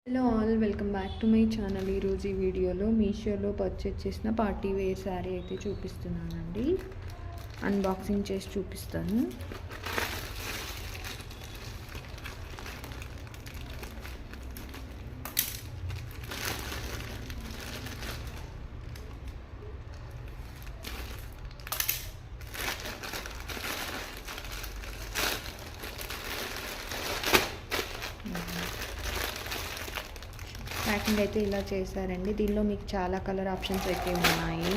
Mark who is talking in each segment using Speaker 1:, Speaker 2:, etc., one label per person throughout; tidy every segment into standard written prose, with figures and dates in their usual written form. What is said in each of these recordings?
Speaker 1: Hello all, welcome back to my channel. ఈరోజు ఈ వీడియోలో మీషోలో పర్చేజ్ చేసిన పార్టీ వేర్ శారీ అయితే చూపిస్తున్నానండి. అన్బాక్సింగ్ చేసి చూపిస్తాను. ప్యాకింగ్ అయితే ఇలా చేశారండి. దీనిలో మీకు చాలా కలర్ ఆప్షన్స్ అయితే ఉన్నాయి.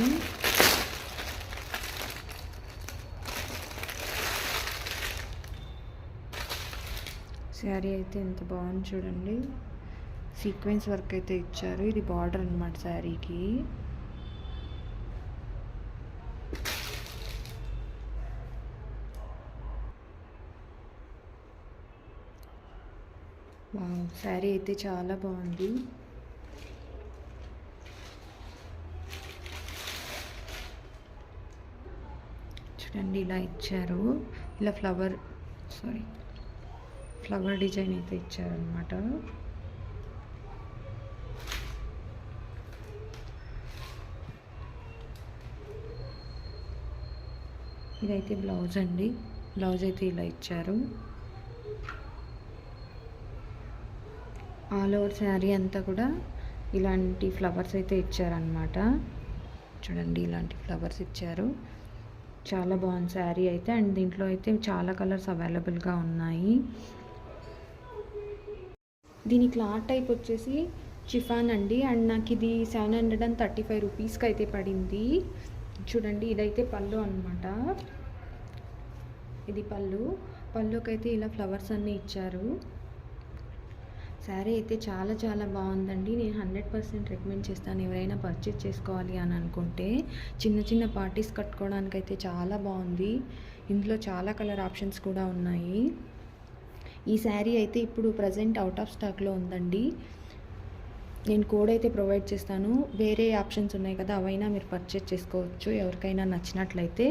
Speaker 1: శారీ అయితే ఎంత బాగుంది చూడండి. సీక్వెన్స్ వర్క్ అయితే ఇచ్చారు. ఇది బార్డర్ అన్నమాట శారీకి. శారీ అయితే చాలా బాగుంది. చూడండి, ఇలా ఇచ్చారు. ఇలా ఫ్లవర్ డిజైన్ అయితే ఇచ్చారనమాట. ఇదైతే బ్లౌజ్ అండి. బ్లౌజ్ అయితే ఇలా ఇచ్చారు. ఆల్ ఓవర్ శారీ అంతా కూడా ఇలాంటి ఫ్లవర్స్ అయితే ఇచ్చారనమాట. చూడండి, ఇలాంటి ఫ్లవర్స్ ఇచ్చారు. చాలా బాగుంది శారీ అయితే. అండ్ దీంట్లో అయితే చాలా కలర్స్ అవైలబుల్గా ఉన్నాయి. దీని క్లాత్ టైప్ వచ్చేసి చిఫాన్ అండి. అండ్ నాకు ఇది 735 రూపీస్కి అయితే పడింది. చూడండి, ఇదైతే పళ్ళు అనమాట. ఇది పళ్ళుకి అయితే ఇలా ఫ్లవర్స్ అన్నీ ఇచ్చారు. శారీ అయితే చాలా చాలా బాగుందండి. నేను 100% రికమెండ్ చేస్తాను. ఎవరైనా పర్చేజ్ చేసుకోవాలి అని అనుకుంటే చిన్న చిన్న పార్టీస్ కట్టుకోవడానికి అయితే చాలా బాగుంది. ఇందులో చాలా కలర్ ఆప్షన్స్ కూడా ఉన్నాయి. ఈ శారీ అయితే ఇప్పుడు ప్రజెంట్ అవుట్ ఆఫ్ స్టాక్లో ఉందండి. నేను కోడ్ అయితే ప్రొవైడ్ చేస్తాను. వేరే ఆప్షన్స్ ఉన్నాయి కదా, అవైనా మీరు పర్చేజ్ చేసుకోవచ్చు ఎవరికైనా నచ్చినట్లయితే.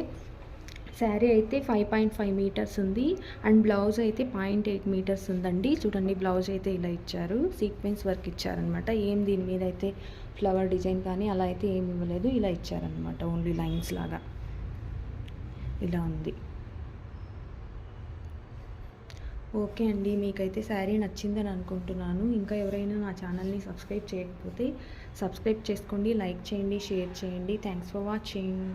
Speaker 1: శారీ అయితే 5.5 మీటర్స్ ఉంది. అండ్ బ్లౌజ్ అయితే 0.8 మీటర్స్ ఉందండి. చూడండి, బ్లౌజ్ అయితే ఇలా ఇచ్చారు. సీక్వెన్స్ వర్క్ ఇచ్చారనమాట. దీని మీద అయితే ఫ్లవర్ డిజైన్ కానీ అలా అయితే ఏమి ఇవ్వలేదు. ఇలా ఇచ్చారనమాట, ఓన్లీ లైన్స్ లాగా ఇలా ఉంది. ఓకే అండి, మీకైతే శారీ నచ్చిందని అనుకుంటున్నాను. ఇంకా ఎవరైనా నా ఛానల్ని సబ్స్క్రైబ్ చేయకపోతే సబ్స్క్రైబ్ చేసుకోండి, లైక్ చేయండి, షేర్ చేయండి. Thanks for watching.